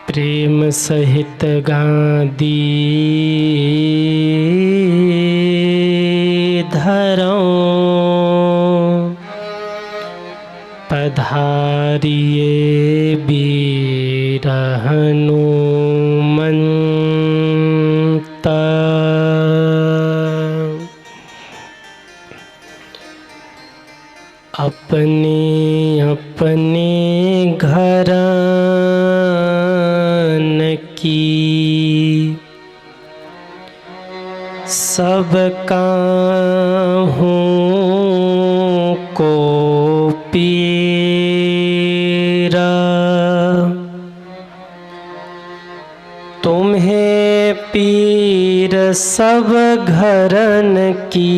प्रेम सहित गादी धरो पधारिए बीर हनुमंत। अपने अपने घरान की सब काहू को पीरा, तुम्हें पीर सब घरन की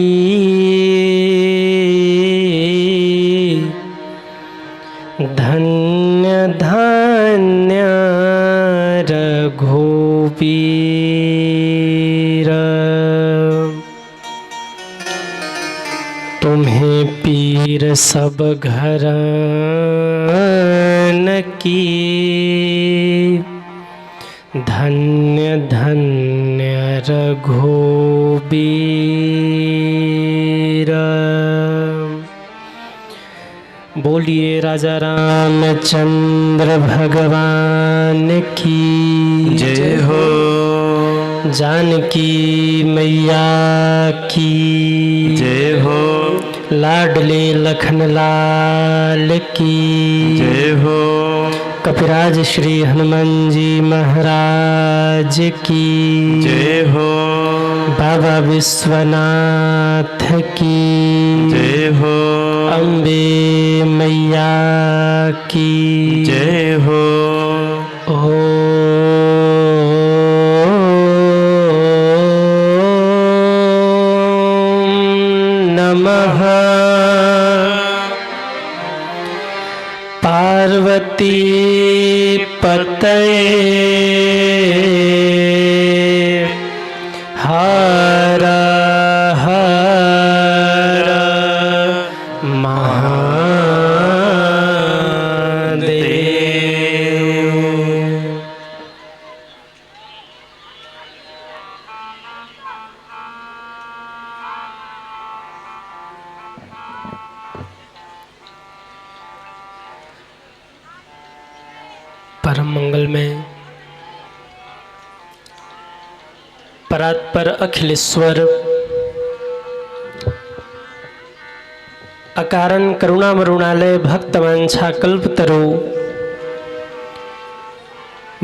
धन्य धन्य रघुबीर। तुम्हें पीर सब घरान की धन्य धन्य रघुबीर। बोलिए राजा रामचंद्र भगवान की जय हो। जानकी मैया की जय हो। लाडले लखन लाल की जय हो। कपिराज श्री हनुमान जी महाराज की जय हो। बाबा विश्वनाथ की जय हो। अम्बे मैया की जय हो। ओम नमः पार्वती पतये हर हर महादेव। परम मंगल में परात्पर अखिलेश्वर अकारण करुणा मरुणालय भक्तवांछा कल्पतरु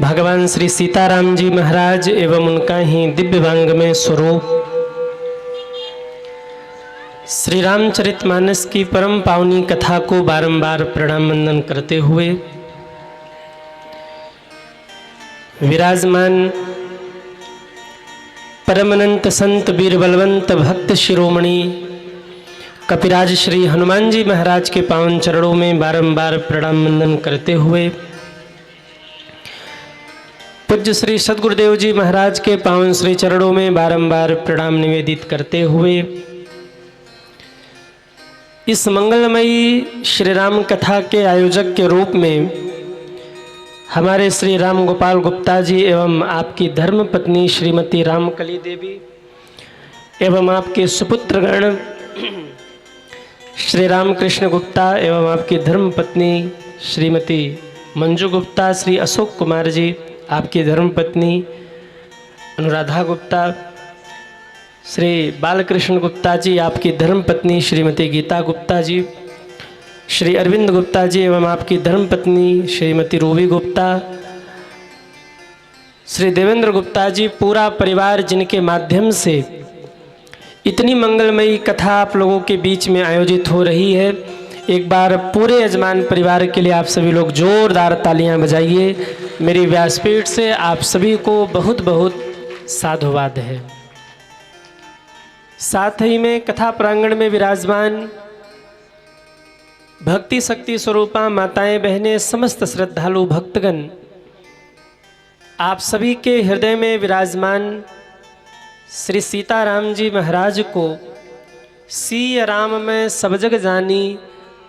भगवान श्री सीताराम जी महाराज एवं उनका ही दिव्यवांगमय स्वरूप श्री रामचरितमानस की परम पावनी कथा को बारंबार प्रणाम वंदन करते हुए विराजमान परमनंत संत वीर बलवंत भक्त शिरोमणि कपिराज श्री हनुमान जी महाराज के पावन चरणों में बारंबार प्रणाम वंदन करते हुए पूज्य श्री सद्गुरुदेव जी महाराज के पावन श्री चरणों में बारंबार प्रणाम निवेदित करते हुए इस मंगलमयी श्री राम कथा के आयोजक के रूप में हमारे श्री राम गोपाल गुप्ता जी एवं आपकी धर्म पत्नी श्रीमती रामकली देवी एवं आपके सुपुत्रगण श्री रामकृष्ण गुप्ता एवं आपकी धर्म पत्नी श्रीमती मंजू गुप्ता, श्री अशोक कुमार जी आपकी धर्म पत्नी अनुराधा गुप्ता, श्री बालकृष्ण गुप्ता जी आपकी धर्म पत्नी श्रीमती गीता गुप्ता जी, श्री अरविंद गुप्ता जी एवं आपकी धर्मपत्नी श्रीमती रूबी गुप्ता, श्री देवेंद्र गुप्ता जी, पूरा परिवार जिनके माध्यम से इतनी मंगलमयी कथा आप लोगों के बीच में आयोजित हो रही है। एक बार पूरे यजमान परिवार के लिए आप सभी लोग जोरदार तालियां बजाइए। मेरी व्यासपीठ से आप सभी को बहुत बहुत साधुवाद है। साथ ही में कथा प्रांगण में विराजमान भक्ति शक्ति स्वरूपा माताएं बहनें समस्त श्रद्धालु भक्तगण आप सभी के हृदय में विराजमान श्री सीताराम जी महाराज को सीय राम में सब जग जानी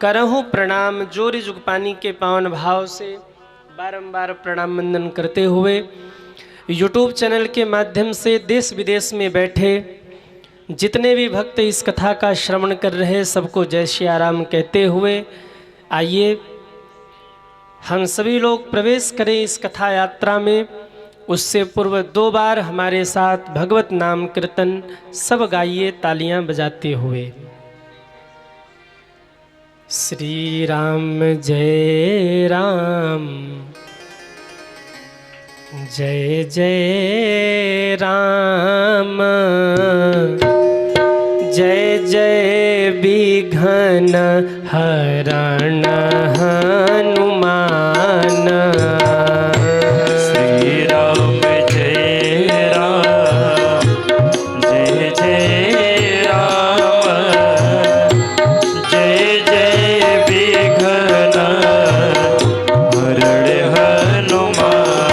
करहूँ प्रणाम जोरी जुगपानी के पावन भाव से बारंबार प्रणाम वंदन करते हुए यूट्यूब चैनल के माध्यम से देश विदेश में बैठे जितने भी भक्त इस कथा का श्रवण कर रहे सबको जय श्री राम कहते हुए आइए हम सभी लोग प्रवेश करें इस कथा यात्रा में। उससे पूर्व 2 बार हमारे साथ भगवत नाम कीर्तन सब गाइए तालियां बजाते हुए। श्री राम जय राम जय जय राम जय जय विघ्न हरण हनुमान। श्री राम जय राम जय जय राम जय जय विघ्न हरण हनुमान।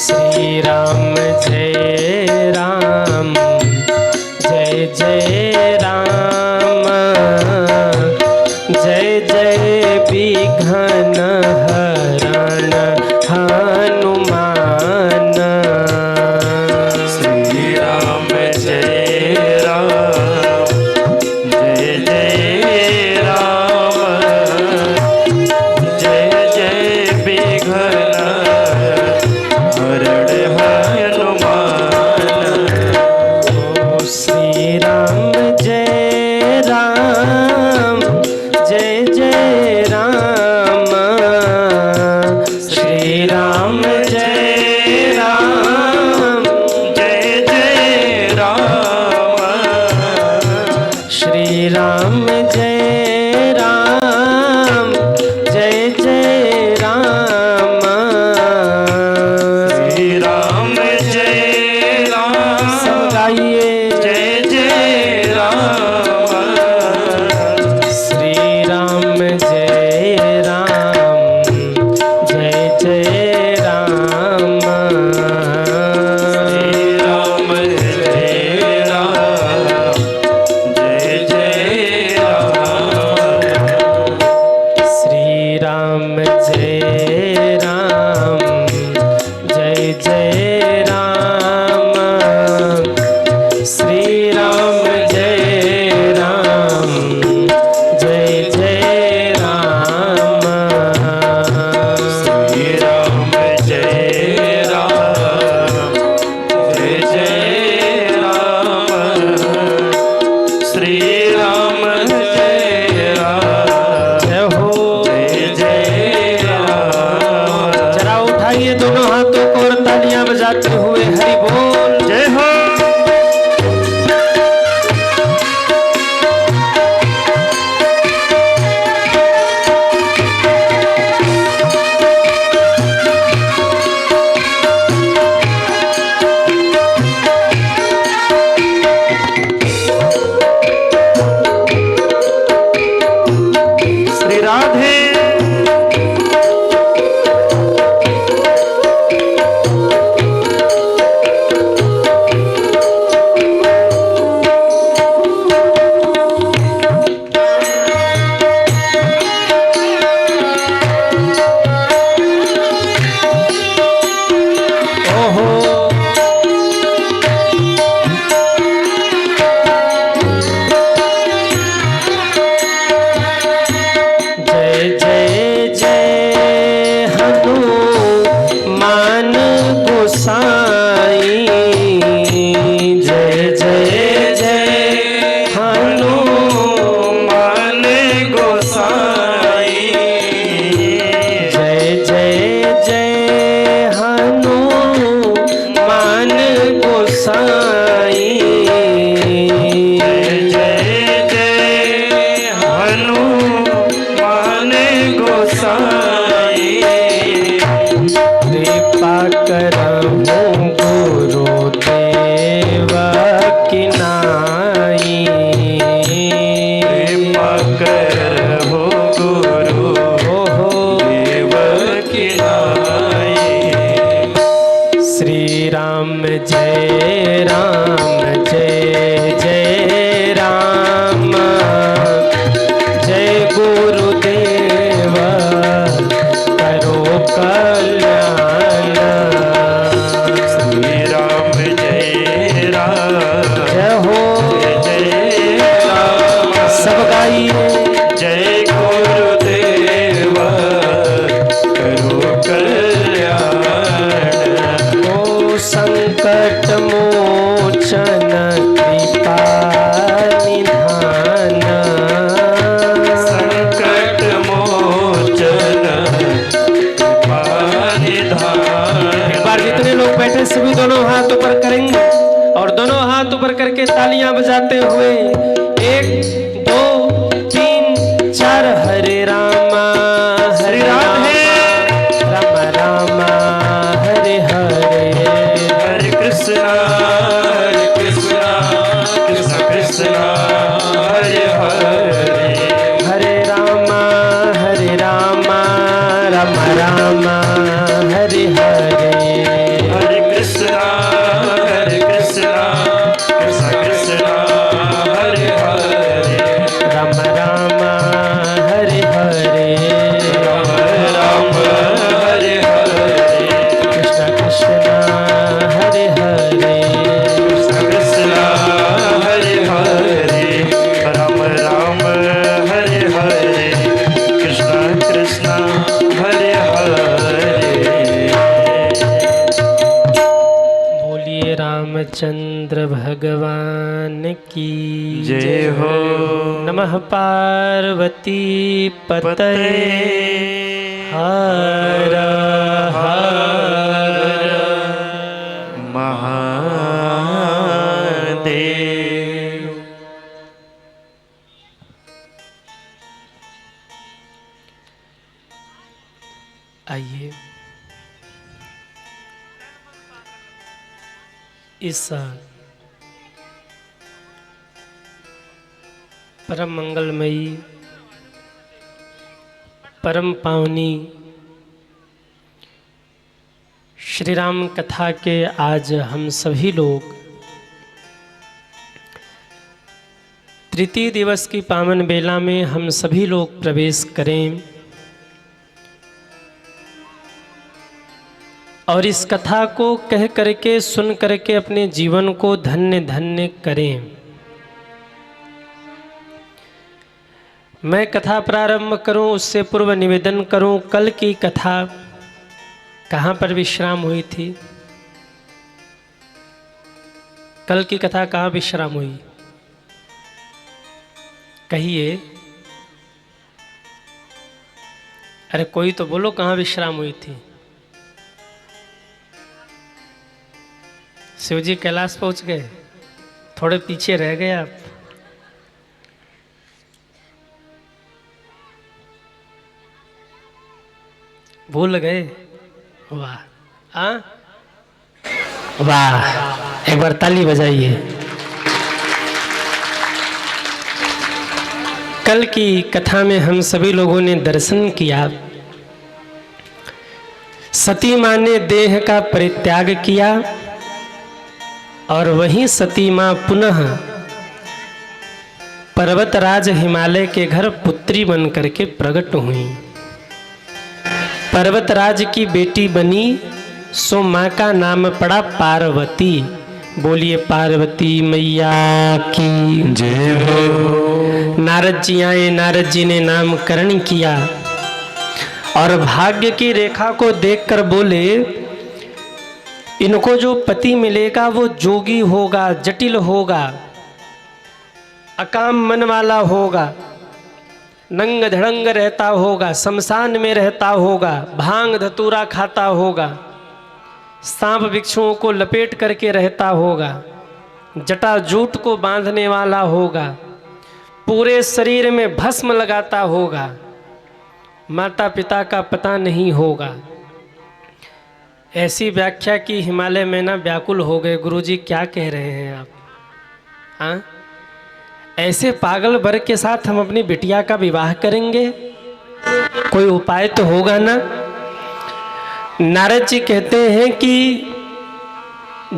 श्री राम जय राम जय जय राम जय जय विघ्न हरण हनुमान। श्री राम जय राम जय जय राम जय जय विघ्न हरण हनुमान। ओ श्री राम जय राम जय जय राम श्री राम जय राम जय जय राम श्री राम जय राम जय जय राम। श्री राम जय राम सब गाइए जय जय राम। श्री राम जय राम जय जय राम। श्री राम जय राम जय जय राम। श्री राम जय राम जय जय राम श्री राम जय राम जय जय राम। श्री राम जय राम जय जय राम। श्री राम जय राम जय हो जय जय राम। जरा उठाइए दोनों हाथों को और तालियां बजाते हुए हरि बोल। जय हो। 1 2 3 4 हरे रामा हरे राधे राम राम हरे हरे हरे कृष्णा कृष्ण कृष्णा हरे हरे हरे राम राम राम हरे हरे हरे कृष्णा कृष्ण कृष्ण हरे हरे राम राम हरे हरे राम राम हरे हरे कृष्ण कृष्ण हरे हरे कृष्ण कृष्ण हरे हरे राम राम हरे हरे कृष्ण कृष्ण हरे हरे बोलिए रामचंद्र भगवान की जय हो नमः पार्वती पतये हर हर महादेव। आइए इस परम मंगलमयी परम पावनी श्री राम कथा के आज हम सभी लोग तृतीय दिवस की पावन बेला में हम सभी लोग प्रवेश करें और इस कथा को कह करके सुन करके अपने जीवन को धन्य धन्य करें। मैं कथा प्रारंभ करूं उससे पूर्व निवेदन करूं, कल की कथा कहाँ पर विश्राम हुई थी? कल की कथा कहाँ विश्राम हुई? कहिए, अरे कोई तो बोलो कहाँ विश्राम हुई थी? शिवजी कैलाश पहुंच गए, थोड़े पीछे रह गए आप। भूल गए? वाह, हाँ वाह, एक बार ताली बजाइए। कल की कथा में हम सभी लोगों ने दर्शन किया, सती माँ ने देह का परित्याग किया और वहीं सती माँ पुनः पर्वतराज हिमालय के घर पुत्री बन करके प्रकट हुई। पर्वतराज की बेटी बनी, सो माँ का नाम पड़ा पार्वती। बोलिए पार्वती मैया की जय हो। नारद जी आए, नारद जी ने नामकरण किया और भाग्य की रेखा को देखकर बोले, इनको जो पति मिलेगा वो जोगी होगा, जटिल होगा, अकाम मन वाला होगा, नंग धड़ंग रहता होगा, शमशान में रहता होगा, भांग धतूरा खाता होगा, सांप वृक्षों को लपेट करके रहता होगा, जटा जूट को बांधने वाला होगा, पूरे शरीर में भस्म लगाता होगा, माता पिता का पता नहीं होगा। ऐसी व्याख्या की हिमालय में ना व्याकुल हो गए, गुरुजी क्या कह रहे हैं आप? हाँ, ऐसे पागल वर्ग के साथ हम अपनी बिटिया का विवाह करेंगे? कोई उपाय तो होगा ना। नारद जी कहते हैं कि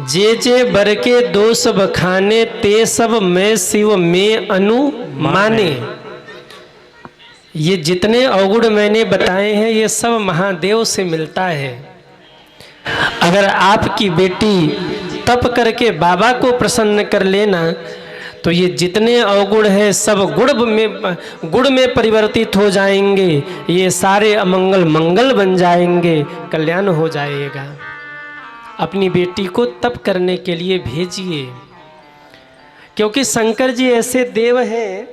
जे बर के दो सब खाने, ते सब मैं शिव में अनुमाने। ये जितने अवगुण मैंने बताए हैं ये सब महादेव से मिलता है। अगर आपकी बेटी तप करके बाबा को प्रसन्न कर लेना तो ये जितने अवगुण हैं सब गुण में परिवर्तित हो जाएंगे, ये सारे अमंगल मंगल बन जाएंगे, कल्याण हो जाएगा। अपनी बेटी को तप करने के लिए भेजिए, क्योंकि शंकर जी ऐसे देव हैं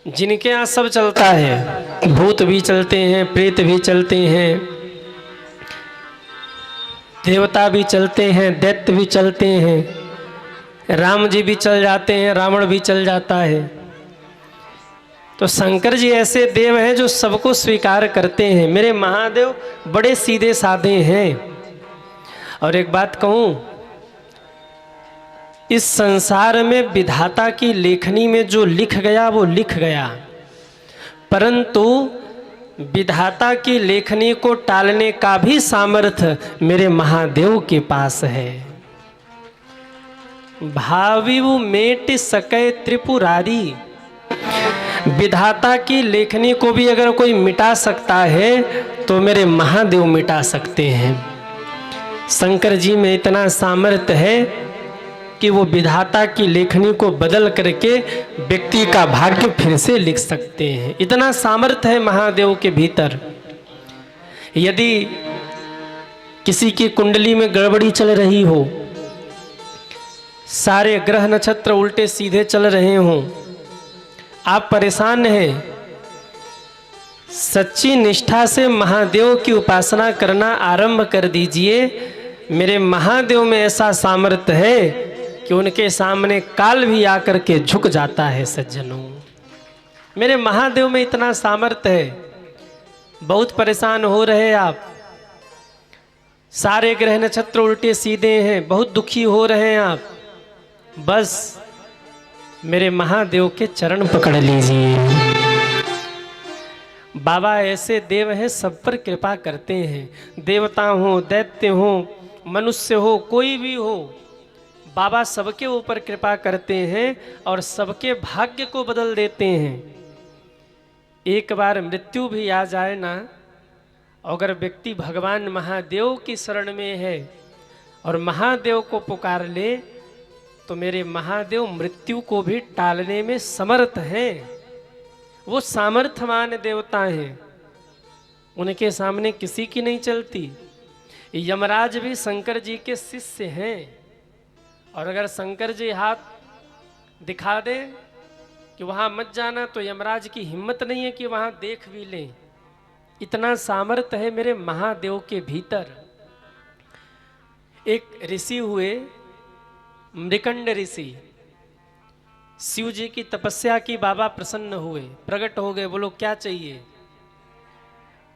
जिनके यहाँ सब चलता है। भूत भी चलते हैं, प्रेत भी चलते हैं, देवता भी चलते हैं, दैत्य भी चलते हैं, राम जी भी चल जाते हैं, रावण भी चल जाता है। तो शंकर जी ऐसे देव हैं जो सबको स्वीकार करते हैं। मेरे महादेव बड़े सीधे साधे हैं। और एक बात कहूँ, इस संसार में विधाता की लेखनी में जो लिख गया वो लिख गया, परंतु विधाता की लेखनी को टालने का भी सामर्थ्य मेरे महादेव के पास है। भाविवु मेट सकै त्रिपुरारी, विधाता की लेखनी को भी अगर कोई मिटा सकता है तो मेरे महादेव मिटा सकते हैं। शंकर जी में इतना सामर्थ्य है कि वो विधाता की लेखनी को बदल करके व्यक्ति का भाग्य फिर से लिख सकते हैं। इतना सामर्थ्य है महादेव के भीतर। यदि किसी की कुंडली में गड़बड़ी चल रही हो, सारे ग्रह नक्षत्र उल्टे सीधे चल रहे हों, आप परेशान हैं, सच्ची निष्ठा से महादेव की उपासना करना आरंभ कर दीजिए। मेरे महादेव में ऐसा सामर्थ्य है कि उनके सामने काल भी आकर के झुक जाता है। सज्जनों, मेरे महादेव में इतना सामर्थ्य है। बहुत परेशान हो रहे आप, सारे ग्रह नक्षत्र उल्टे सीधे हैं, बहुत दुखी हो रहे हैं आप, बस मेरे महादेव के चरण पकड़ लीजिए। बाबा ऐसे देव हैं, सब पर कृपा करते हैं। देवता हो, दैत्य हो, मनुष्य हो, कोई भी हो, बाबा सबके ऊपर कृपा करते हैं और सबके भाग्य को बदल देते हैं। एक बार मृत्यु भी आ जाए ना, अगर व्यक्ति भगवान महादेव की शरण में है और महादेव को पुकार ले तो मेरे महादेव मृत्यु को भी टालने में समर्थ हैं। वो सामर्थ्यवान देवता हैं, उनके सामने किसी की नहीं चलती। यमराज भी शंकर जी के शिष्य हैं, और अगर शंकर जी हाथ दिखा दे कि वहाँ मत जाना तो यमराज की हिम्मत नहीं है कि वहाँ देख भी लें। इतना सामर्थ्य है मेरे महादेव के भीतर। एक ऋषि हुए, मृकंड ऋषि, शिव जी की तपस्या की, बाबा प्रसन्न हुए, प्रकट हो गए, बोलो क्या चाहिए।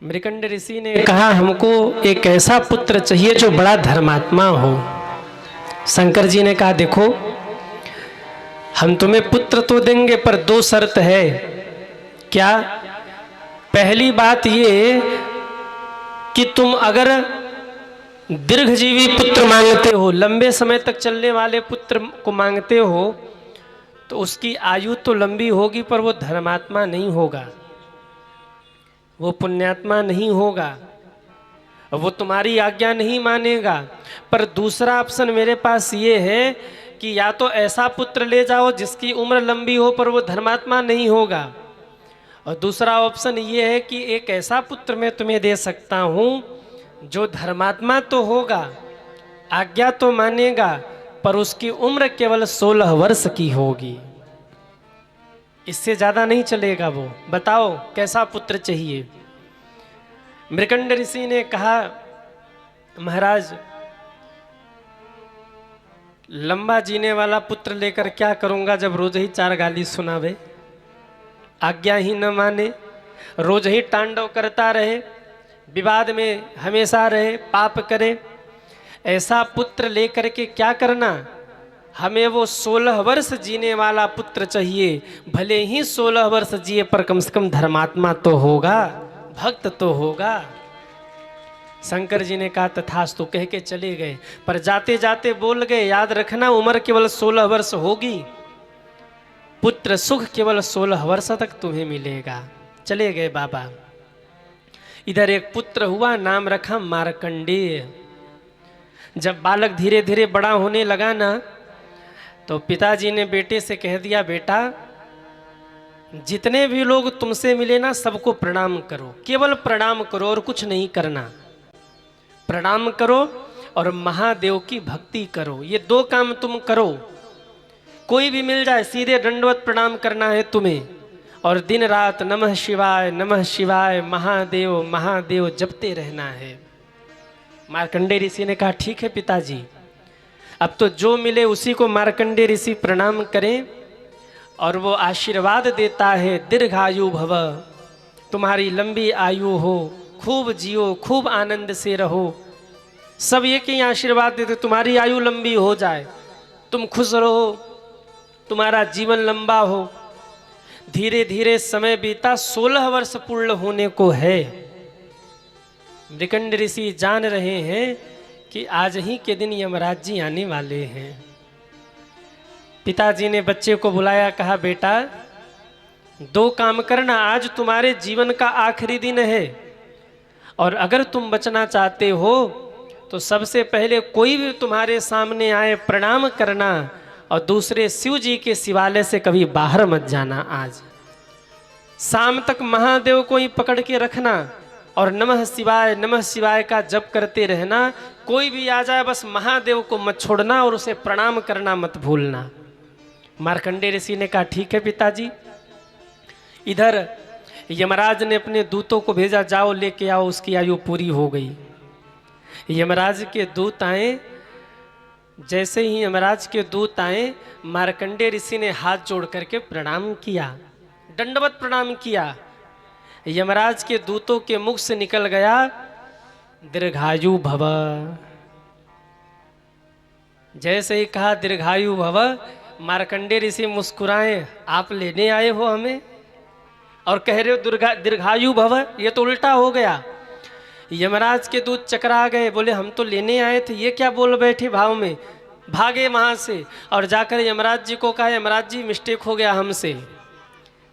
मृकंड ऋषि ने कहा हमको एक ऐसा पुत्र चाहिए जो बड़ा धर्मात्मा हो। शंकर जी ने कहा देखो हम तुम्हें पुत्र तो देंगे पर दो शर्त है। क्या? पहली बात ये कि तुम अगर दीर्घजीवी पुत्र मांगते हो, लंबे समय तक चलने वाले पुत्र को मांगते हो, तो उसकी आयु तो लंबी होगी पर वो धर्मात्मा नहीं होगा, वो पुण्यात्मा नहीं होगा, वो तुम्हारी आज्ञा नहीं मानेगा। पर दूसरा ऑप्शन मेरे पास ये है कि या तो ऐसा पुत्र ले जाओ जिसकी उम्र लंबी हो पर वो धर्मात्मा नहीं होगा, और दूसरा ऑप्शन ये है कि एक ऐसा पुत्र मैं तुम्हें दे सकता हूँ जो धर्मात्मा तो होगा, आज्ञा तो मानेगा, पर उसकी उम्र केवल 16 वर्ष की होगी, इससे ज्यादा नहीं चलेगा। वो बताओ कैसा पुत्र चाहिए। मृकंड ऋषि ने कहा महाराज लंबा जीने वाला पुत्र लेकर क्या करूंगा जब रोज ही 4 गाली सुनावे, आज्ञा ही न माने, रोज ही तांडव करता रहे, विवाद में हमेशा रहे, पाप करे। ऐसा पुत्र लेकर के क्या करना, हमें वो 16 वर्ष जीने वाला पुत्र चाहिए। भले ही 16 वर्ष जिए पर कम से कम धर्मात्मा तो होगा, भक्त तो होगा। शंकर जी ने कहा तथास्तु कह के चले गए, पर जाते जाते बोल गए याद रखना उम्र केवल 16 वर्ष होगी, पुत्र सुख केवल 16 वर्ष तक तुम्हें मिलेगा। चले गए बाबा। इधर एक पुत्र हुआ, नाम रखा मार्कंडेय। जब बालक धीरे धीरे बड़ा होने लगा ना, तो पिताजी ने बेटे से कह दिया बेटा जितने भी लोग तुमसे मिले ना सबको प्रणाम करो, केवल प्रणाम करो और कुछ नहीं करना। प्रणाम करो और महादेव की भक्ति करो, ये 2 काम तुम करो। कोई भी मिल जाए सीधे दंडवत प्रणाम करना है तुम्हें, और दिन रात नमः शिवाय महादेव महादेव जपते रहना है। मार्कंडेय ऋषि ने कहा ठीक है पिताजी, अब तो जो मिले उसी को मार्कंडेय ऋषि प्रणाम करें और वो आशीर्वाद देता है, दीर्घायु भव, तुम्हारी लंबी आयु हो, खूब जियो, खूब आनंद से रहो। सब एक ही आशीर्वाद देते, तुम्हारी आयु लंबी हो जाए, तुम खुश रहो, तुम्हारा जीवन लंबा हो। धीरे धीरे समय बीता, 16 वर्ष पूर्ण होने को है। मृकंड ऋषि जान रहे हैं कि आज ही के दिन यमराज जी आने वाले हैं। पिताजी ने बच्चे को बुलाया, कहा बेटा 2 काम करना, आज तुम्हारे जीवन का आखिरी दिन है और अगर तुम बचना चाहते हो तो सबसे पहले कोई भी तुम्हारे सामने आए प्रणाम करना और दूसरे शिव जी के शिवालय से कभी बाहर मत जाना। आज शाम तक महादेव को ही पकड़ के रखना और नमः शिवाय का जप करते रहना। कोई भी आ जाए बस महादेव को मत छोड़ना और उसे प्रणाम करना मत भूलना। मार्कंडेय ऋषि ने कहा ठीक है पिताजी। इधर यमराज ने अपने दूतों को भेजा, जाओ लेके आओ, उसकी आयु पूरी हो गई। यमराज के दूत आए, जैसे ही यमराज के दूत आए मार्कंडेय ऋषि ने हाथ जोड़ करके प्रणाम किया, दंडवत प्रणाम किया। यमराज के दूतों के मुख से निकल गया दीर्घायु भव। जैसे ही कहा दीर्घायु भव, मार्कंडेय ऋषि मुस्कुराए, आप लेने आए हो हमें और कह रहे हो दीर्घायु भव, ये तो उल्टा हो गया। यमराज के दूत चकरा गए, बोले हम तो लेने आए थे, ये क्या बोल बैठे भाव में। भागे वहां से और जाकर यमराज जी को कहा, यमराज जी मिस्टेक हो गया हमसे,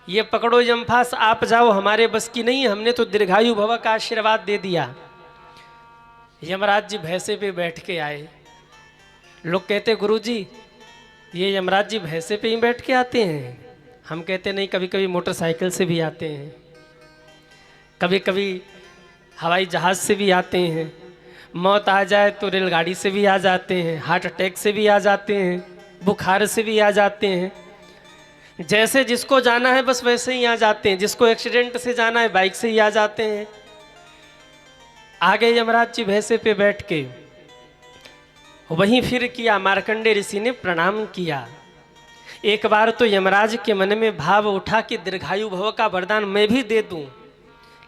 ये पकड़ो यमफास, आप जाओ, हमारे बस की नहीं, हमने तो दीर्घायु भव का आशीर्वाद दे दिया। यमराज जी भैंसे पे बैठ के आए। लोग कहते गुरुजी ये यमराज जी भैंसे पे ही बैठ के आते हैं। हम कहते नहीं, कभी कभी मोटरसाइकिल से भी आते हैं, कभी कभी हवाई जहाज से भी आते हैं, मौत आ जाए तो रेलगाड़ी से भी आ जाते हैं, हार्ट अटैक से भी आ जाते हैं, बुखार से भी आ जाते हैं। जैसे जिसको जाना है बस वैसे ही आ जाते हैं। जिसको एक्सीडेंट से जाना है बाइक से ही आ जाते हैं। आगे यमराज जी भैंसे पे बैठ के वहीं फिर किया। मार्कंडेय ऋषि ने प्रणाम किया। एक बार तो यमराज के मन में भाव उठा कि दीर्घायु भव का वरदान मैं भी दे दूं,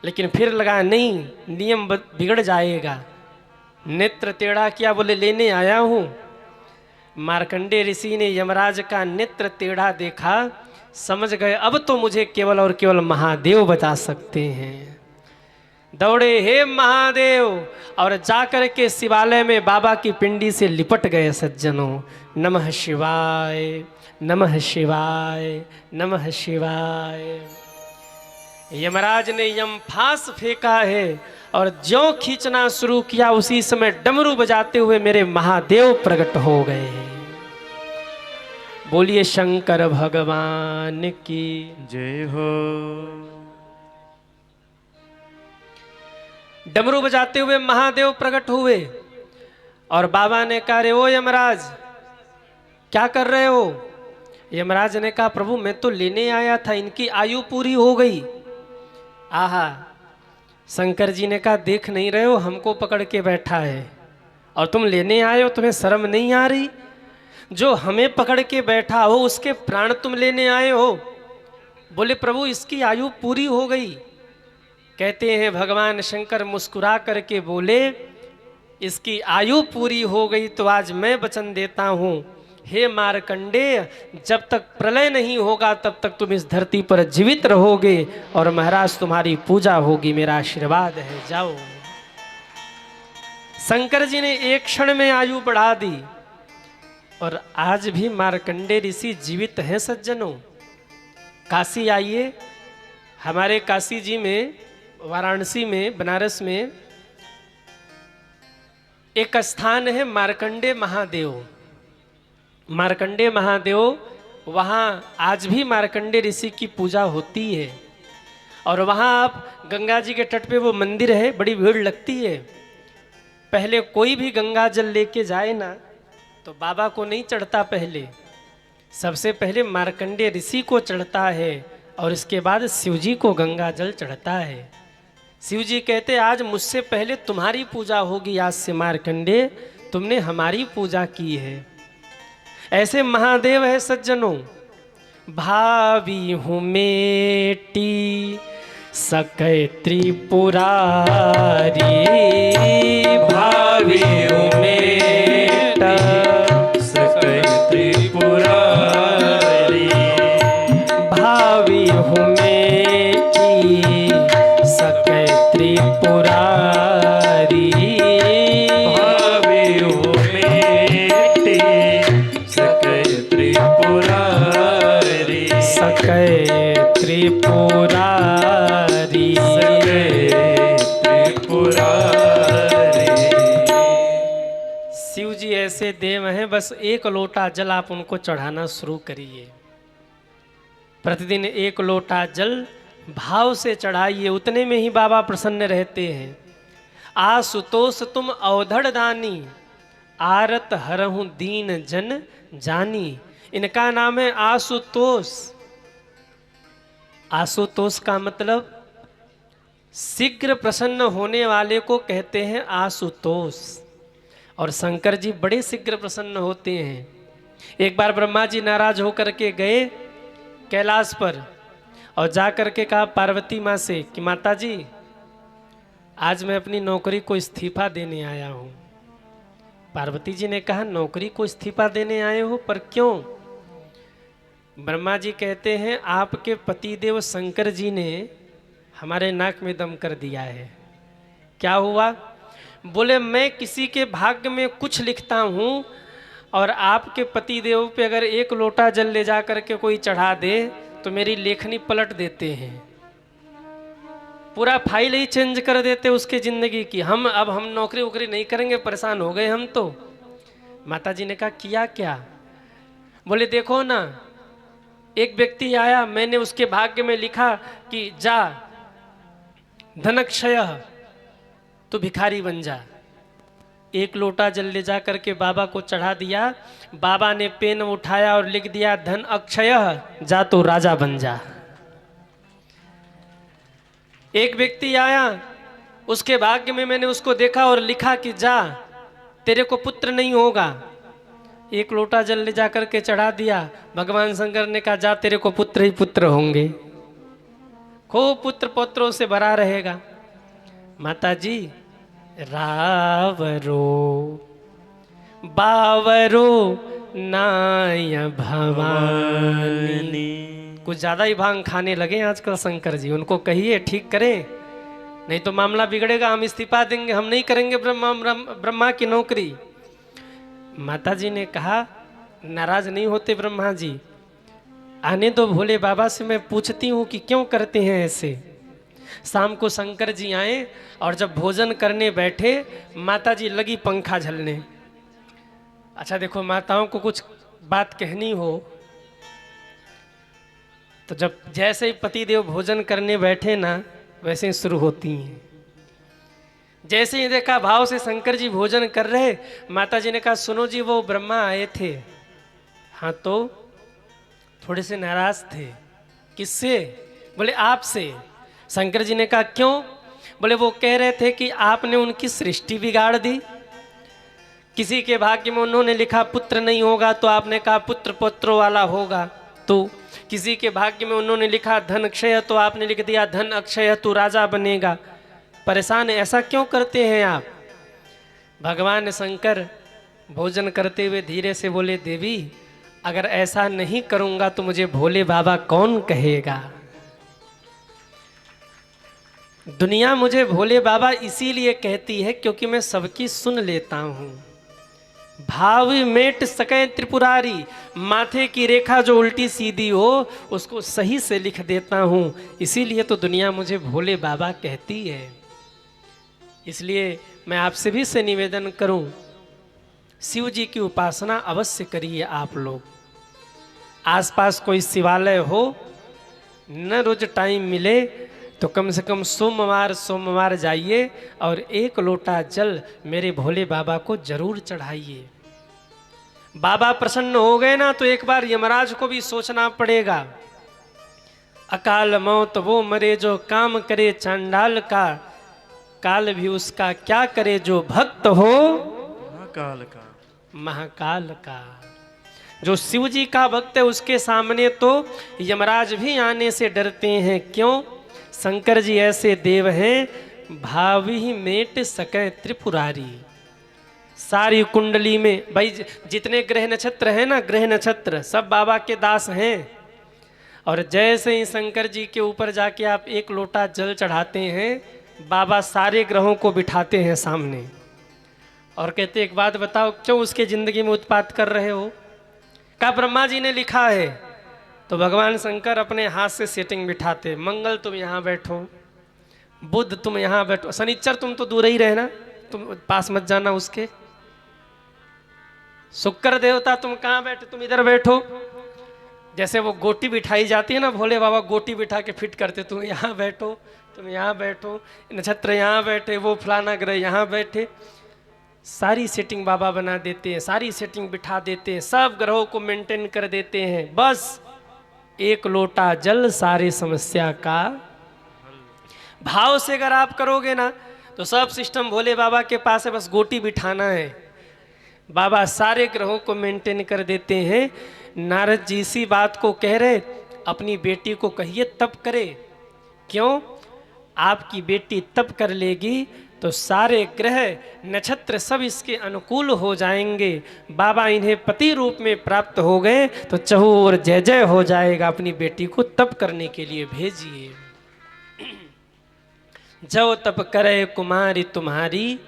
लेकिन फिर लगा नहीं, नियम बिगड़ जाएगा। नेत्र टेढ़ा किया, बोले लेने आया हूं। मार्कंडेय ऋषि ने यमराज का नेत्र टेढ़ा देखा, समझ गए अब तो मुझे केवल और केवल महादेव बचा सकते हैं। दौड़े हे महादेव और जाकर के शिवालय में बाबा की पिंडी से लिपट गए। सज्जनों, नमः शिवाय, नमः शिवाय, नमः शिवाय। यमराज ने यमफास फेंका है और ज्यों खींचना शुरू किया उसी समय डमरू बजाते हुए मेरे महादेव प्रकट हो गए। बोलिए शंकर भगवान की जय हो। डमरू बजाते हुए महादेव प्रकट हुए और बाबा ने कहा, रे ओ यमराज क्या कर रहे हो? यमराज ने कहा, प्रभु मैं तो लेने आया था, इनकी आयु पूरी हो गई। आहा, शंकर जी ने कहा, देख नहीं रहे हो हमको पकड़ के बैठा है और तुम लेने आए हो, तुम्हें शर्म नहीं आ रही? जो हमें पकड़ के बैठा हो उसके प्राण तुम लेने आए हो। बोले प्रभु इसकी आयु पूरी हो गई। कहते हैं भगवान शंकर मुस्कुरा करके बोले, इसकी आयु पूरी हो गई तो आज मैं वचन देता हूं, हे मार्कंडेय, जब तक प्रलय नहीं होगा तब तक तुम इस धरती पर जीवित रहोगे और महाराज तुम्हारी पूजा होगी, मेरा आशीर्वाद है, जाओ। शंकर जी ने एक क्षण में आयु बढ़ा दी और आज भी मार्कंडेय ऋषि जीवित हैं। सज्जनों, काशी आइए, हमारे काशी जी में, वाराणसी में, बनारस में एक स्थान है मार्कंडेय महादेव। मार्कंडेय महादेव, वहाँ आज भी मार्कंडेय ऋषि की पूजा होती है और वहाँ आप गंगा जी के तट पे वो मंदिर है, बड़ी भीड़ लगती है। पहले कोई भी गंगा जल लेके जाए ना तो बाबा को नहीं चढ़ता, पहले सबसे पहले मार्कंडेय ऋषि को चढ़ता है और इसके बाद शिवजी को गंगा जल चढ़ता है। शिवजी कहते आज मुझसे पहले तुम्हारी पूजा होगी, आज से मार्कंडेय तुमने हमारी पूजा की है। ऐसे महादेव है सज्जनों, भावी हूँ मेटी सकै त्रिपुरारी, भावी हूँ मेटा सकै त्रिपुरारी, भावी हूँ मेटी सकै त्रिपुरारी, भावी हूँ मेटी सकै त्रिपुरारी, सकै त्रिपुरारी, सकै त्रिपुरारी। शिव जी ऐसे देव हैं, बस एक लोटा जल आप उनको चढ़ाना शुरू करिए। प्रतिदिन एक लोटा जल भाव से चढ़ाइए, उतने में ही बाबा प्रसन्न रहते हैं। आशुतोष तुम अवधड़ दानी, आरत हरहूं दीन जन जानी। इनका नाम है आशुतोष। आशुतोष का मतलब शीघ्र प्रसन्न होने वाले को कहते हैं आशुतोष। और शंकर जी बड़े शीघ्र प्रसन्न होते हैं। एक बार ब्रह्मा जी नाराज होकर के गए कैलाश पर और जा कर के कहा पार्वती माँ से कि माता जी आज मैं अपनी नौकरी को इस्तीफा देने आया हूँ। पार्वती जी ने कहा नौकरी को इस्तीफा देने आए हो, पर क्यों? ब्रह्मा जी कहते हैं आपके पतिदेव शंकर जी ने हमारे नाक में दम कर दिया है। क्या हुआ? बोले मैं किसी के भाग्य में कुछ लिखता हूँ और आपके पतिदेव पे अगर एक लोटा जल ले जा करके कोई चढ़ा दे तो मेरी लेखनी पलट देते हैं, पूरा फाइल ही चेंज कर देते उसके जिंदगी की। अब हम नौकरी वोकरी नहीं करेंगे, परेशान हो गए हम तो। माता जी ने कहा किया क्या? बोले देखो ना, एक व्यक्ति आया, मैंने उसके भाग्य में लिखा कि जा धनक्षय, तो भिखारी बन जा। एक लोटा जल ले जा करके बाबा को चढ़ा दिया। बाबा ने पेन उठाया और लिख दिया धन अक्षय, जा तो राजा बन जा। एक व्यक्ति आया, उसके भाग्य में मैंने उसको देखा और लिखा कि जा तेरे को पुत्र नहीं होगा। एक लोटा जल ले जा करके चढ़ा दिया। भगवान शंकर ने कहा जा तेरे को पुत्र ही पुत्र होंगे, खूब पुत्र पुत्रों से भरा रहेगा। माता जी रावरो बावरो नाय भवानी। कुछ ज्यादा ही भांग खाने लगे आजकल शंकर जी, उनको कहिए ठीक करें, नहीं तो मामला बिगड़ेगा, हम इस्तीफा देंगे, हम नहीं करेंगे ब्रह्मा की नौकरी। माता जी ने कहा नाराज नहीं होते ब्रह्मा जी, आने दो भोले बाबा से, मैं पूछती हूँ कि क्यों करते हैं ऐसे। शाम को शंकर जी आए और जब भोजन करने बैठे माता जी लगी पंखा झलने। अच्छा देखो, माताओं को कुछ बात कहनी हो तो जब जैसे ही पतिदेव भोजन करने बैठे ना वैसे ही शुरू होती हैं। जैसे ही देखा भाव से शंकर जी भोजन कर रहे, माता जी ने कहा सुनो जी वो ब्रह्मा आए थे। हाँ तो थोड़े से नाराज थे। किससे? बोले आपसे। शंकर जी ने कहा क्यों? बोले वो कह रहे थे कि आपने उनकी सृष्टि बिगाड़ दी। किसी के भाग्य में उन्होंने लिखा पुत्र नहीं होगा तो आपने कहा पुत्र पुत्रों वाला होगा। तो किसी के भाग्य में उन्होंने लिखा धन क्षय तो आपने लिख दिया धन अक्षय, तू राजा बनेगा। परेशान है, ऐसा क्यों करते हैं आप? भगवान शंकर भोजन करते हुए धीरे से बोले देवी अगर ऐसा नहीं करूंगा तो मुझे भोले बाबा कौन कहेगा। दुनिया मुझे भोले बाबा इसीलिए कहती है क्योंकि मैं सबकी सुन लेता हूँ। भाव मेट सके त्रिपुरारी, माथे की रेखा जो उल्टी सीधी हो उसको सही से लिख देता हूँ, इसीलिए तो दुनिया मुझे भोले बाबा कहती है। इसलिए मैं आपसे भी से निवेदन करूं, शिव जी की उपासना अवश्य करिए आप लोग। आसपास कोई शिवालय हो, न रोज टाइम मिले तो कम से कम सोमवार जाइए और एक लोटा जल मेरे भोले बाबा को जरूर चढ़ाइए। बाबा प्रसन्न हो गए ना तो एक बार यमराज को भी सोचना पड़ेगा। अकाल मौत वो मरे जो काम करे चांडाल का, काल भी उसका क्या करे जो भक्त हो महाकाल का। महाकाल का। जो शिव जी का भक्त है उसके सामने तो यमराज भी आने से डरते हैं। क्यों? शंकर जी ऐसे देव हैं, भावी मेट सके त्रिपुरारी। सारी कुंडली में भाई जितने ग्रह नक्षत्र हैं ना, ग्रह नक्षत्र सब बाबा के दास हैं। और जैसे ही शंकर जी के ऊपर जाके आप एक लोटा जल चढ़ाते हैं, बाबा सारे ग्रहों को बिठाते हैं सामने और कहते एक बात बताओ, क्यों उसके जिंदगी में उत्पात कर रहे हो? कहा ब्रह्मा जी ने लिखा है। तो भगवान शंकर अपने हाथ से सेटिंग बिठाते, मंगल तुम यहाँ बैठो, बुध तुम यहाँ बैठो, शनिचर तुम तो दूर ही रहना, तुम पास मत जाना उसके, शुक्र देवता तुम कहाँ बैठे, तुम इधर बैठो। जैसे वो गोटी बिठाई जाती है ना, भोले बाबा गोटी बिठा के फिट करते, तुम यहाँ बैठो, तुम यहाँ बैठो, नक्षत्र यहाँ बैठे, वो फलाना ग्रह यहाँ बैठे। सारी सेटिंग बाबा बना देते हैं, सारी सेटिंग बिठा देते हैं, सब ग्रहों को मेंटेन कर देते हैं। बस एक लोटा जल सारे समस्या का भाव से अगर आप करोगे ना तो सब सिस्टम भोले बाबा के पास है, बस गोटी बिठाना है। बाबा सारे ग्रहों को मेंटेन कर देते हैं। नारद जी इसी बात को कह रहे, अपनी बेटी को कहिए तप करे। क्यों? आपकी बेटी तप कर लेगी तो सारे ग्रह नक्षत्र सब इसके अनुकूल हो जाएंगे। बाबा इन्हें पति रूप में प्राप्त हो गए तो चहुओर जय जय हो जाएगा। अपनी बेटी को तप करने के लिए भेजिए। जो तप करे कुमारी तुम्हारी,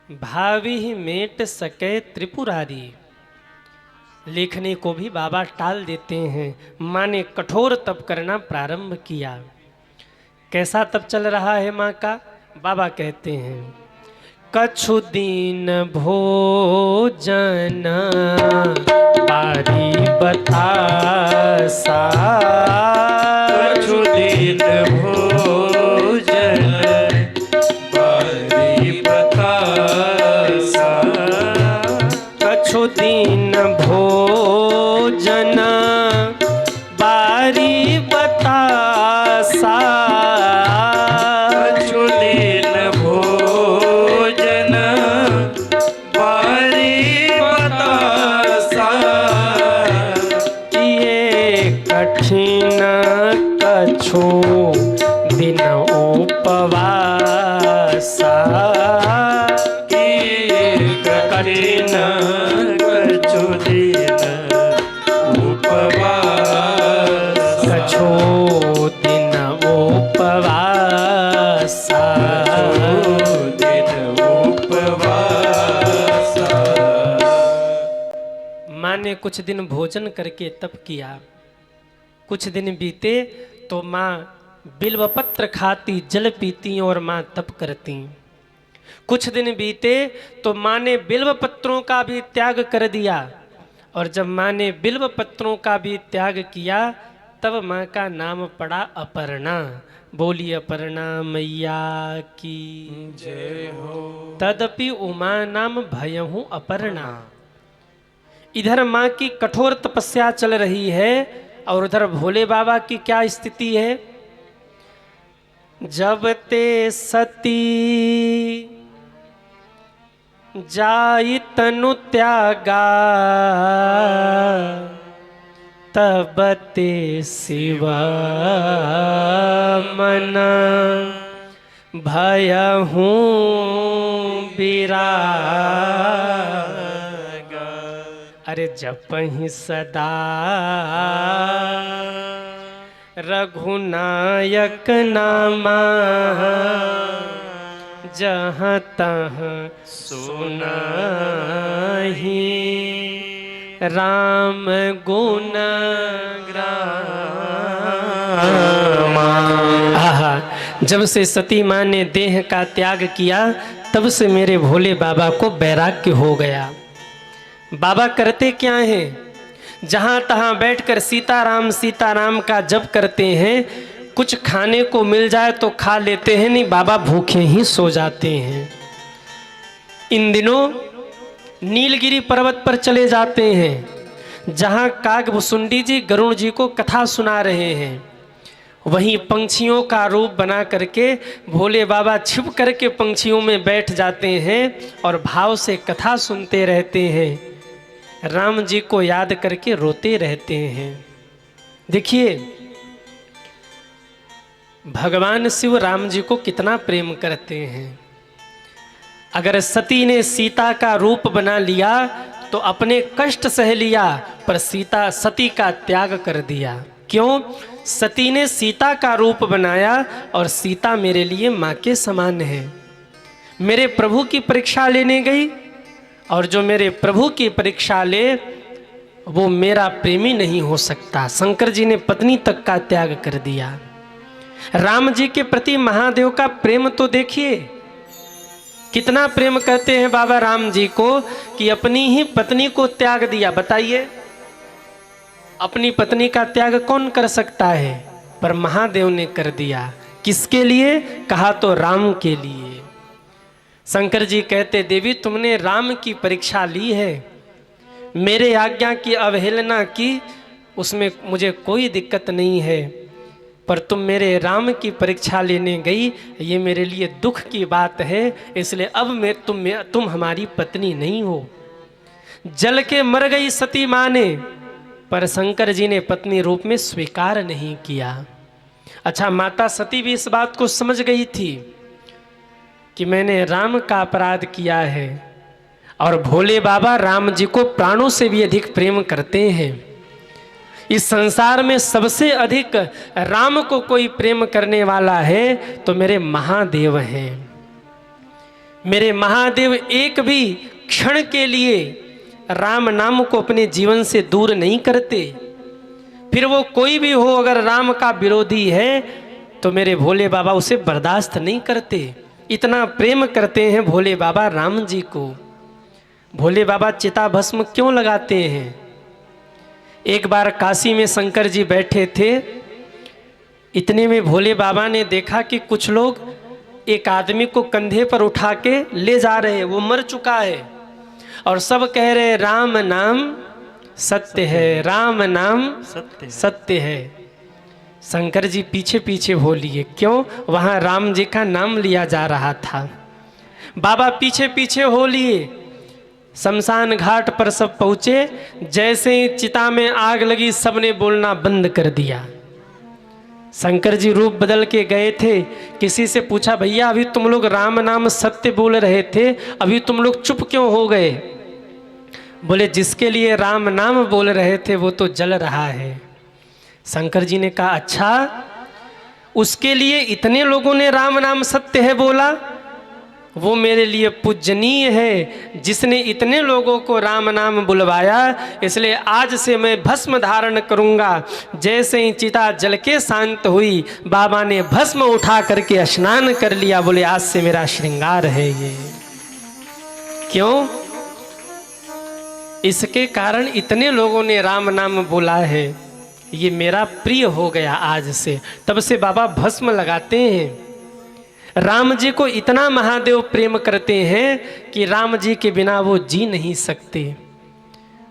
भावी मेट सके त्रिपुरारी। लेखने को भी बाबा टाल देते हैं। माँ ने कठोर तप करना प्रारंभ किया। कैसा तप चल रहा है माँ का? बाबा कहते हैं, कछु दिन भोजन बारी बतासा, कछु दिन भोजन बारी बतासा, कछु दिन भोजन बारी बतासा, कछु दिन भोजन बारी बतासा, ये कठिन कछु दिन उपवासा, कठिन कछु दिन उपवास, कछु दिन उपवासा, दिन उपवास। माँ ने कुछ दिन भोजन करके तप किया। कुछ दिन बीते तो माँ बिल्वपत्र खाती, जल पीती और माँ तप करती। कुछ दिन बीते तो माँ ने बिल्व पत्रों का भी त्याग कर दिया। और जब माँ ने बिल्व पत्रों का भी त्याग किया तब माँ का नाम पड़ा अपर्णा। बोली अपर्णा मैया की जय हो। तदपि उमा नाम भयहु अपर्णा। इधर माँ की कठोर तपस्या चल रही है और उधर भोले बाबा की क्या स्थिति है? जब ते सती जाई तनु त्यागा, तब ते शिव मन भयहु विरागा। अरे जपहि सदा रघुनायक नामा, जहाँ तहाँ सुनाही राम गुण ग्रामा। आहा, जब से सती माँ ने देह का त्याग किया तब से मेरे भोले बाबा को वैराग्य हो गया। बाबा करते क्या हैं? जहाँ तहाँ बैठकर सीताराम का जप करते हैं। कुछ खाने को मिल जाए तो खा लेते हैं, नहीं बाबा भूखे ही सो जाते हैं। इन दिनों नीलगिरी पर्वत पर चले जाते हैं, जहाँ कागभुसुंडी जी गरुड़ जी को कथा सुना रहे हैं। वहीं पंछियों का रूप बना करके भोले बाबा छिप करके पंछियों में बैठ जाते हैं और भाव से कथा सुनते रहते हैं। राम जी को याद करके रोते रहते हैं। देखिए भगवान शिव राम जी को कितना प्रेम करते हैं। अगर सती ने सीता का रूप बना लिया तो अपने कष्ट सह लिया, पर सीता सती का त्याग कर दिया। क्यों? सती ने सीता का रूप बनाया और सीता मेरे लिए माँ के समान है। मेरे प्रभु की परीक्षा लेने गई और जो मेरे प्रभु की परीक्षा ले वो मेरा प्रेमी नहीं हो सकता। शंकर जी ने पत्नी तक का त्याग कर दिया। राम जी के प्रति महादेव का प्रेम तो देखिए, कितना प्रेम करते हैं बाबा राम जी को कि अपनी ही पत्नी को त्याग दिया। बताइए अपनी पत्नी का त्याग कौन कर सकता है, पर महादेव ने कर दिया। किसके लिए? कहा तो राम के लिए। शंकर जी कहते देवी तुमने राम की परीक्षा ली है, मेरे आज्ञा की अवहेलना की, उसमें मुझे कोई दिक्कत नहीं है, पर तुम मेरे राम की परीक्षा लेने गई, ये मेरे लिए दुख की बात है। इसलिए अब तुम हमारी पत्नी नहीं हो। जल के मर गई सती माँ ने, पर शंकर जी ने पत्नी रूप में स्वीकार नहीं किया। अच्छा, माता सती भी इस बात को समझ गई थी कि मैंने राम का अपराध किया है, और भोले बाबा राम जी को प्राणों से भी अधिक प्रेम करते हैं। इस संसार में सबसे अधिक राम को कोई प्रेम करने वाला है तो मेरे महादेव हैं। मेरे महादेव एक भी क्षण के लिए राम नाम को अपने जीवन से दूर नहीं करते। फिर वो कोई भी हो, अगर राम का विरोधी है तो मेरे भोले बाबा उसे बर्दाश्त नहीं करते। इतना प्रेम करते हैं भोले बाबा राम जी को। भोले बाबा चिता भस्म क्यों लगाते हैं? एक बार काशी में शंकर जी बैठे थे, इतने में भोले बाबा ने देखा कि कुछ लोग एक आदमी को कंधे पर उठा के ले जा रहे हैं, वो मर चुका है, और सब कह रहे राम नाम सत्य है, राम नाम सत्य है। शंकर जी पीछे पीछे हो लिए। क्यों? वहाँ राम जी का नाम लिया जा रहा था। बाबा पीछे पीछे हो लिए। शमशान घाट पर सब पहुँचे। जैसे ही चिता में आग लगी, सबने बोलना बंद कर दिया। शंकर जी रूप बदल के गए थे। किसी से पूछा भैया अभी तुम लोग राम नाम सत्य बोल रहे थे, अभी तुम लोग चुप क्यों हो गए? बोले जिसके लिए राम नाम बोल रहे थे वो तो जल रहा है। शंकर जी ने कहा अच्छा, उसके लिए इतने लोगों ने राम नाम सत्य है बोला, वो मेरे लिए पूजनीय है जिसने इतने लोगों को राम नाम बुलवाया। इसलिए आज से मैं भस्म धारण करूंगा। जैसे ही चिता जल के शांत हुई, बाबा ने भस्म उठा करके स्नान कर लिया। बोले आज से मेरा श्रृंगार है ये। क्यों? इसके कारण इतने लोगों ने राम नाम बोला है, ये मेरा प्रिय हो गया आज से। तब से बाबा भस्म लगाते हैं। राम जी को इतना महादेव प्रेम करते हैं कि राम जी के बिना वो जी नहीं सकते।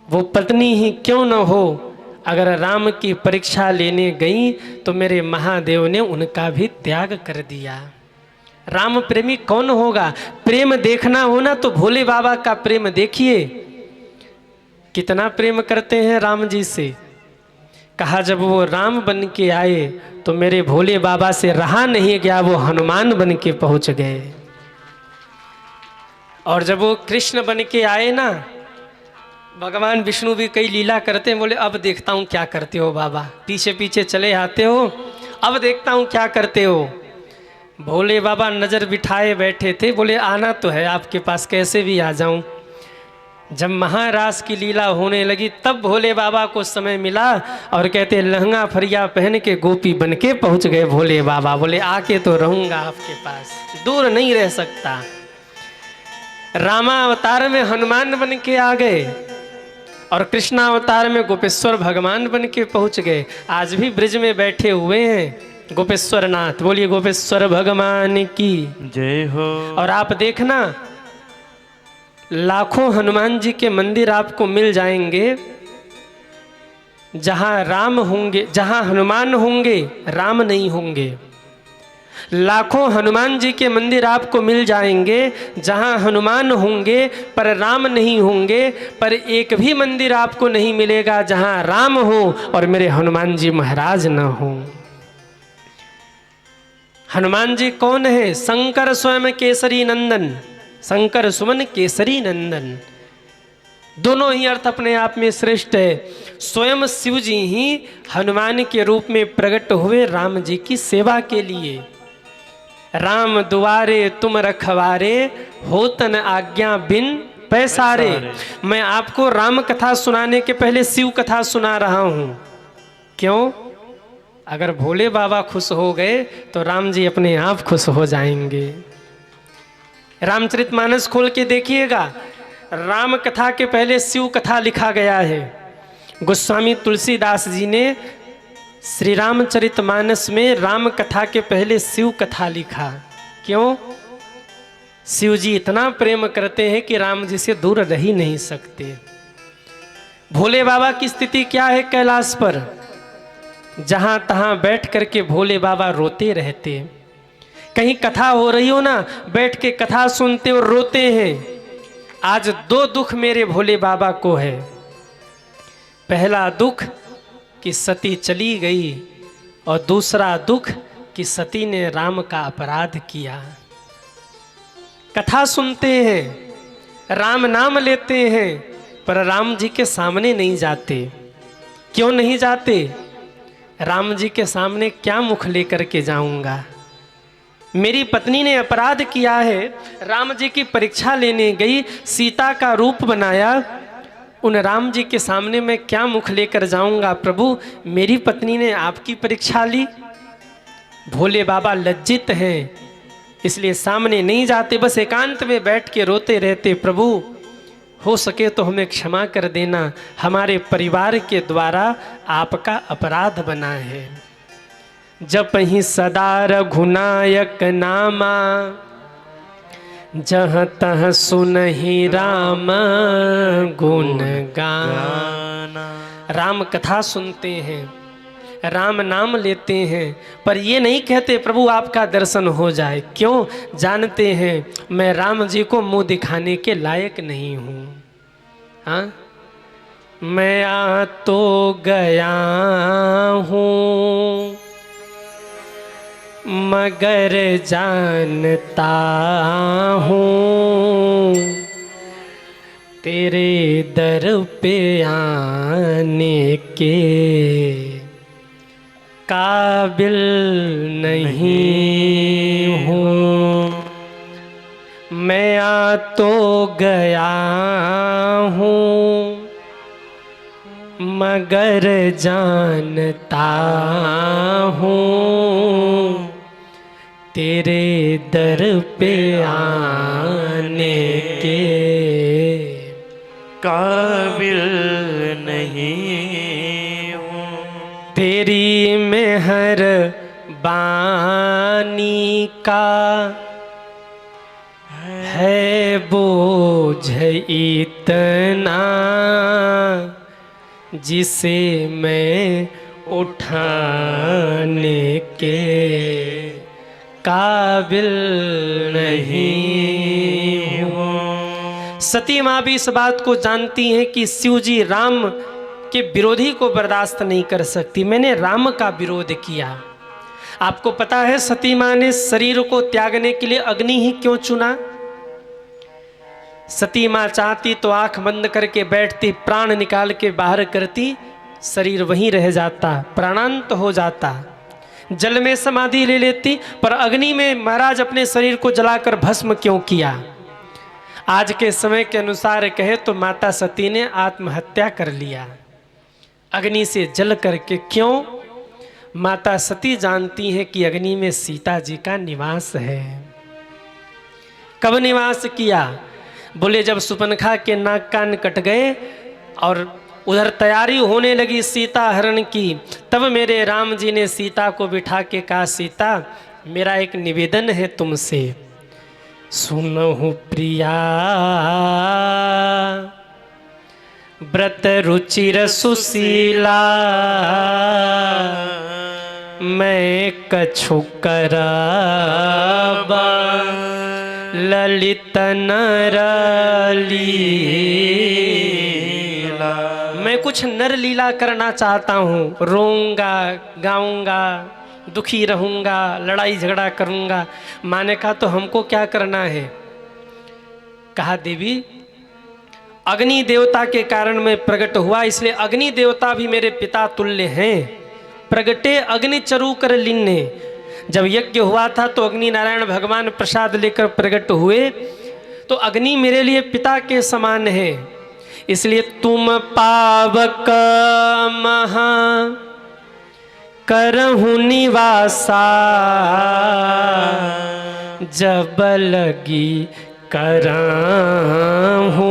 वो पत्नी ही क्यों न हो, अगर राम की परीक्षा लेने गई तो मेरे महादेव ने उनका भी त्याग कर दिया। राम प्रेमी कौन होगा? प्रेम देखना हो ना तो भोले बाबा का प्रेम देखिए, कितना प्रेम करते हैं राम जी से। कहा जब वो राम बन के आए तो मेरे भोले बाबा से रहा नहीं गया, वो हनुमान बन के पहुंच गए। और जब वो कृष्ण बन के आए ना, भगवान विष्णु भी कई लीला करते हैं। बोले अब देखता हूँ क्या करते हो बाबा, पीछे पीछे चले आते हो, अब देखता हूँ क्या करते हो। भोले बाबा नज़र बिठाए बैठे थे। बोले आना तो है आपके पास, कैसे भी आ जाऊँ। जब महारास की लीला होने लगी तब भोले बाबा को समय मिला, और कहते लहंगा फरिया पहन के गोपी बन के पहुँच गए भोले बाबा। बोले आके तो रहूँगा आपके पास, दूर नहीं रह सकता। रामा अवतार में हनुमान बन के आ गए, और कृष्णा अवतार में गोपेश्वर भगवान बन के पहुँच गए। आज भी ब्रिज में बैठे हुए हैं गोपेश्वर नाथ। बोलिए गोपेश्वर भगवान की जय हो। और आप देखना लाखों हनुमान जी के मंदिर आपको मिल जाएंगे। जहाँ राम होंगे, जहाँ हनुमान होंगे राम नहीं होंगे। लाखों हनुमान जी के मंदिर आपको मिल जाएंगे, जहाँ हनुमान होंगे पर राम नहीं होंगे, पर एक भी मंदिर आपको नहीं मिलेगा जहाँ राम हो और मेरे हनुमान जी महाराज न हो। हनुमान जी कौन है? शंकर स्वयं केसरी नंदन, शंकर सुमन केसरी नंदन। दोनों ही अर्थ अपने आप में श्रेष्ठ है। स्वयं शिव जी ही हनुमान के रूप में प्रकट हुए राम जी की सेवा के लिए। राम दुआरे तुम रखवारे, होतन आज्ञा बिन पैसारे। मैं आपको राम कथा सुनाने के पहले शिव कथा सुना रहा हूं। क्यों? अगर भोले बाबा खुश हो गए तो राम जी अपने आप खुश हो जाएंगे। रामचरितमानस खोल के देखिएगा, राम कथा के पहले शिव कथा लिखा गया है। गोस्वामी तुलसीदास जी ने श्री रामचरितमानस में राम कथा के पहले शिव कथा लिखा। क्यों? शिव जी इतना प्रेम करते हैं कि राम जी से दूर रह ही नहीं सकते। भोले बाबा की स्थिति क्या है कैलाश पर? जहां तहां बैठ करके भोले बाबा रोते रहते। कहीं कथा हो रही हो ना, बैठ के कथा सुनते और रोते हैं। आज दो दुख मेरे भोले बाबा को है। पहला दुख कि सती चली गई, और दूसरा दुख कि सती ने राम का अपराध किया। कथा सुनते हैं, राम नाम लेते हैं, पर राम जी के सामने नहीं जाते। क्यों नहीं जाते? राम जी के सामने क्या मुख लेकर के जाऊंगा? मेरी पत्नी ने अपराध किया है, राम जी की परीक्षा लेने गई, सीता का रूप बनाया, उन राम जी के सामने मैं क्या मुख लेकर जाऊंगा? प्रभु, मेरी पत्नी ने आपकी परीक्षा ली। भोले बाबा लज्जित हैं, इसलिए सामने नहीं जाते, बस एकांत में बैठ के रोते रहते। प्रभु, हो सके तो हमें क्षमा कर देना, हमारे परिवार के द्वारा आपका अपराध बना है। जप ही सदा रघुनायक नामा, जहाँ तह सुनहि राम गुण गाना। राम कथा सुनते हैं, राम नाम लेते हैं, पर ये नहीं कहते प्रभु आपका दर्शन हो जाए। क्यों? जानते हैं मैं राम जी को मुंह दिखाने के लायक नहीं हूँ। हाँ, मैं आ तो गया हूँ मगर जानता हूँ तेरे दर पे आने के काबिल नहीं हूँ। मैं आ तो गया हूँ मगर जानता हूँ तेरे दर पे आने के काबिल नहीं हूँ। तेरी मेहर बानी का है बोझ इतना, जिसे मैं उठाने के काबिल नहीं हूँ। सती माँ भी इस बात को जानती हैं कि शिव जी राम के विरोधी को बर्दाश्त नहीं कर सकती। मैंने राम का विरोध किया। आपको पता है सती माँ ने शरीर को त्यागने के लिए अग्नि ही क्यों चुना? सती माँ चाहती तो आंख बंद करके बैठती, प्राण निकाल के बाहर करती, शरीर वहीं रह जाता, प्राणांत हो जाता, जल में समाधि ले लेती। पर अग्नि में महाराज अपने शरीर को जलाकर भस्म क्यों किया? आज के समय के अनुसार कहे तो माता सती ने आत्महत्या कर लिया अग्नि से जल करके। क्यों? माता सती जानती हैं कि अग्नि में सीता जी का निवास है। कब निवास किया? बोले जब सुपनखा के नाक कान कट गए और उधर तैयारी होने लगी सीता हरण की, तब मेरे राम जी ने सीता को बिठा के कहा, सीता मेरा एक निवेदन है तुमसे। सुनहु प्रिया व्रत रुचिर सुशीला, मैं कछु कराबा ललित नर लीला। मैं कुछ नर लीला करना चाहता हूँ, रोऊंगा गाऊंगा दुखी रहूंगा लड़ाई झगड़ा करूंगा। माँ ने कहा तो हमको क्या करना है? कहा देवी अग्नि देवता के कारण मैं प्रकट हुआ, इसलिए अग्नि देवता भी मेरे पिता तुल्य हैं। प्रगटे अग्नि चरु कर लीने। जब यज्ञ हुआ था तो अग्नि नारायण भगवान प्रसाद लेकर प्रकट हुए, तो अग्नि मेरे लिए पिता के समान है। इसलिए तुम पावक महा करहु निवासा, जब लगी करहु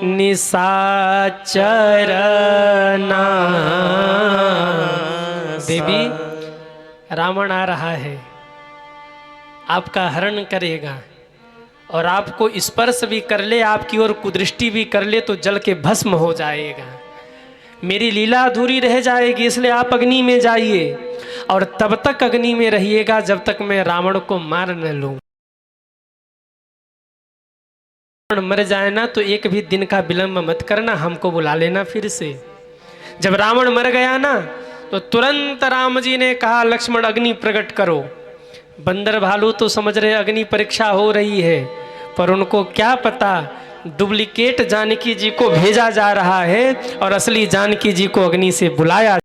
निशाचरना। देवी रावण आ रहा है, आपका हरण करेगा और आपको स्पर्श भी कर ले, आपकी ओर कुदृष्टि भी कर ले तो जल के भस्म हो जाएगा। मेरी लीला अधूरी रह जाएगी, इसलिए आप अग्नि में जाइए और तब तक अग्नि में रहिएगा जब तक मैं रावण को मार न लूं। मर जाए ना तो एक भी दिन का विलंब मत करना, हमको बुला लेना फिर से। जब रावण मर गया ना तो तुरंत राम जी ने कहा लक्ष्मण अग्नि प्रकट करो। बंदर भालू तो समझ रहे अग्नि परीक्षा हो रही है, पर उनको क्या पता डुप्लीकेट जानकी जी को भेजा जा रहा है और असली जानकी जी को अग्नि से बुलाया